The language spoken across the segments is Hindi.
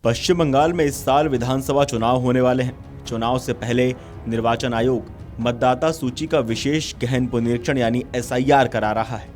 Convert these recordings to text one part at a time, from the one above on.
पश्चिम बंगाल में इस साल विधानसभा चुनाव होने वाले हैं। चुनाव से पहले निर्वाचन आयोग मतदाता सूची का विशेष गहन पुनरीक्षण यानी SIR करा रहा है।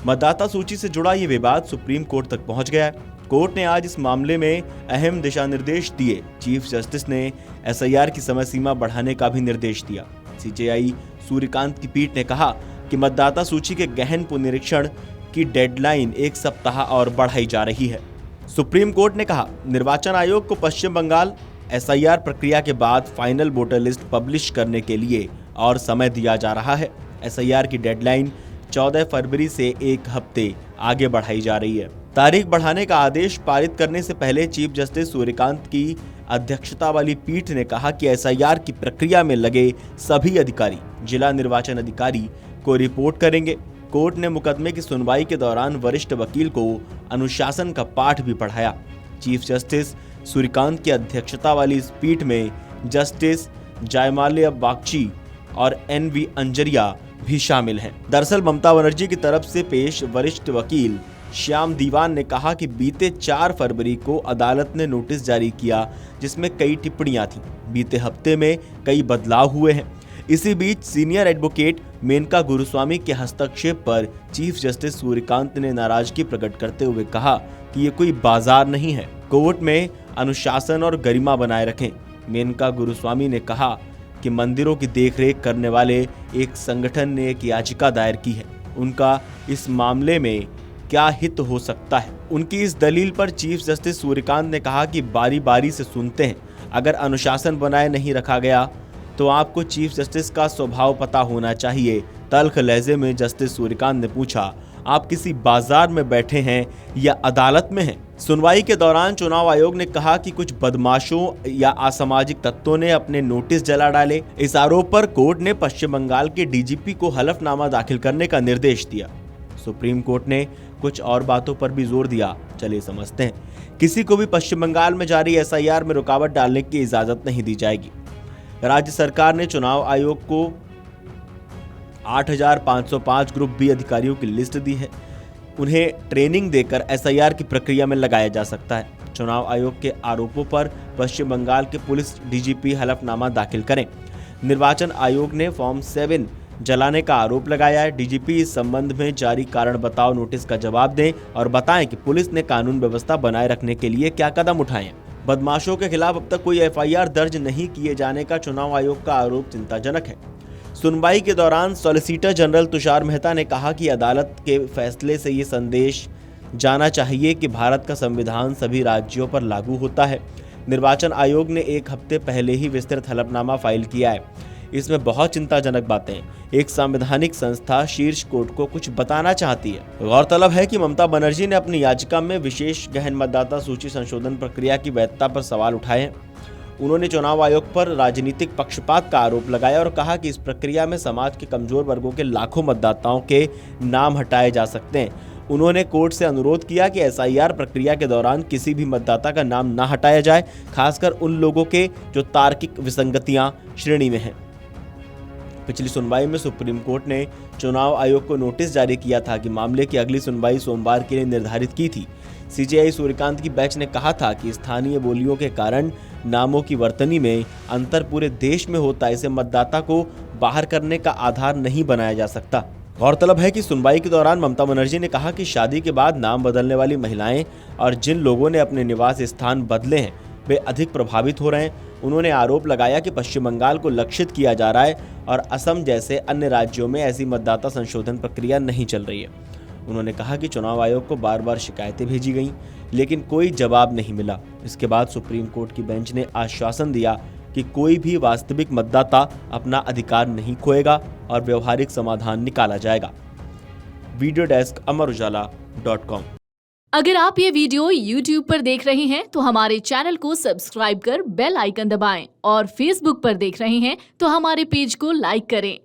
मतदाता सूची से जुड़ा ये विवाद सुप्रीम कोर्ट तक पहुंच गया है। कोर्ट ने आज इस मामले में अहम दिशा निर्देश दिए। चीफ जस्टिस ने SIR की समय सीमा बढ़ाने का भी निर्देश दिया। CJI सूर्यकांत की पीठ ने कहा कि मतदाता सूची के गहन पुनरीक्षण की डेडलाइन 1 सप्ताह और बढ़ाई जा रही है। सुप्रीम कोर्ट ने कहा, निर्वाचन आयोग को पश्चिम बंगाल SIR प्रक्रिया के बाद फाइनल वोटर लिस्ट पब्लिश करने के लिए और समय दिया जा रहा है। SIR की डेडलाइन 14 फरवरी से 1 हफ्ते आगे बढ़ाई जा रही है। तारीख बढ़ाने का आदेश पारित करने से पहले चीफ जस्टिस सूर्यकांत की अध्यक्षता वाली पीठ ने कहा कि SIR की प्रक्रिया में लगे सभी अधिकारी जिला निर्वाचन अधिकारी को रिपोर्ट करेंगे। कोर्ट ने मुकदमे की सुनवाई के दौरान वरिष्ठ वकील को अनुशासन का पाठ भी पढ़ाया। चीफ जस्टिस सूर्यकांत की अध्यक्षता वाली इस पीठ में जस्टिस जयमाल्या बागची और NV अंजरिया भी शामिल हैं। दरअसल ममता बनर्जी की तरफ से पेश वरिष्ठ वकील श्याम दीवान ने कहा कि बीते 4 फरवरी को अदालत ने नोटिस जारी किया जिसमें कई टिप्पणियां थीं। बीते हफ्ते में कई बदलाव हुए हैं। इसी बीच सीनियर एडवोकेट मेनका गुरुस्वामी के हस्तक्षेप पर चीफ जस्टिस सूर्यकांत ने नाराजगी प्रकट करते हुए कहा कि ये कोई बाजार नहीं है, कोर्ट में अनुशासन और गरिमा बनाए रखें। मेनका गुरुस्वामी ने कहा कि मंदिरों की देखरेख करने वाले एक संगठन ने एक याचिका दायर की है, उनका इस मामले में क्या हित हो सकता है। उनकी इस दलील पर चीफ जस्टिस सूर्यकांत ने कहा कि बारी बारी से सुनते हैं, अगर अनुशासन बनाए नहीं रखा गया तो आपको चीफ जस्टिस का स्वभाव पता होना चाहिए। तल्ख लहजे में जस्टिस सूर्यकांत ने पूछा, आप किसी बाजार में बैठे हैं या अदालत में हैं? सुनवाई के दौरान चुनाव आयोग ने कहा कि कुछ बदमाशों या असामाजिक तत्वों ने अपने नोटिस जला डाले। इस आरोप पर कोर्ट ने पश्चिम बंगाल के DGP को हलफनामा दाखिल करने का निर्देश दिया। सुप्रीम कोर्ट ने कुछ और बातों पर भी जोर दिया, चलिए समझते हैं। किसी को भी पश्चिम बंगाल में जारी SIR में रुकावट डालने की इजाजत नहीं दी जाएगी। राज्य सरकार ने चुनाव आयोग को 8,505 ग्रुप B अधिकारियों की लिस्ट दी है। उन्हें ट्रेनिंग देकर SIR की प्रक्रिया में लगाया जा सकता है। चुनाव आयोग के आरोपों पर पश्चिम बंगाल के पुलिस DGP हलफनामा दाखिल करें। निर्वाचन आयोग ने फॉर्म 7 जलाने का आरोप लगाया है। DGP इस संबंध में जारी कारण बताओ नोटिस का जवाब दें और बताएं कि पुलिस ने कानून व्यवस्था बनाए रखने के लिए क्या कदम उठाए। बदमाशों के खिलाफ अब तक कोई FIR दर्ज नहीं किए जाने का चुनाव आयोग का आरोप चिंताजनक है। सुनवाई के दौरान सॉलिसिटर जनरल तुषार मेहता ने कहा कि अदालत के फैसले से ये संदेश जाना चाहिए कि भारत का संविधान सभी राज्यों पर लागू होता है। निर्वाचन आयोग ने 1 हफ्ते पहले ही विस्तृत हलफनामा फाइल किया है। इसमें बहुत चिंताजनक बातें। एक संवैधानिक संस्था शीर्ष कोर्ट को कुछ बताना चाहती है। गौरतलब है कि ममता बनर्जी ने अपनी याचिका में विशेष गहन मतदाता सूची संशोधन प्रक्रिया की वैधता पर सवाल उठाए हैं। उन्होंने चुनाव आयोग पर राजनीतिक पक्षपात का आरोप लगाया और कहा कि इस प्रक्रिया में समाज के कमजोर वर्गों के लाखों मतदाताओं के नाम हटाए जा सकते हैं। उन्होंने कोर्ट से अनुरोध किया कि SIR प्रक्रिया के दौरान किसी भी मतदाता का नाम न हटाया जाए, खासकर उन लोगों के जो तार्किक विसंगतियां श्रेणी में हैं। पिछली सुनवाई में सुप्रीम कोर्ट ने चुनाव आयोग को नोटिस जारी किया था कि मामले की अगली सुनवाई सोमवार के लिए निर्धारित की थी। CJI सूर्यकांत की बेंच ने कहा था कि स्थानीय बोलियों के कारण नामों की वर्तनी में अंतर पूरे देश में होता है, इसे मतदाता को बाहर करने का आधार नहीं बनाया जा सकता। गौरतलब है कि सुनवाई के दौरान ममता बनर्जी ने कहा कि शादी के बाद नाम बदलने वाली महिलाएं और जिन लोगों ने अपने निवास स्थान बदले हैं वे अधिक प्रभावित हो रहे हैं। उन्होंने आरोप लगाया कि पश्चिम बंगाल को लक्षित किया जा रहा है और असम जैसे अन्य राज्यों में ऐसी मतदाता संशोधन प्रक्रिया नहीं चल रही है। उन्होंने कहा कि चुनाव आयोग को बार बार शिकायतें भेजी गईं, लेकिन कोई जवाब नहीं मिला। इसके बाद सुप्रीम कोर्ट की बेंच ने आश्वासन दिया कि कोई भी वास्तविक मतदाता अपना अधिकार नहीं खोएगा और व्यवहारिक समाधान निकाला जाएगा। वीडियो डेस्क अमरउजाला.com। अगर आप ये वीडियो YouTube पर देख रहे हैं तो हमारे चैनल को सब्सक्राइब कर बेल आइकन दबाएं और Facebook पर देख रहे हैं तो हमारे पेज को लाइक करें।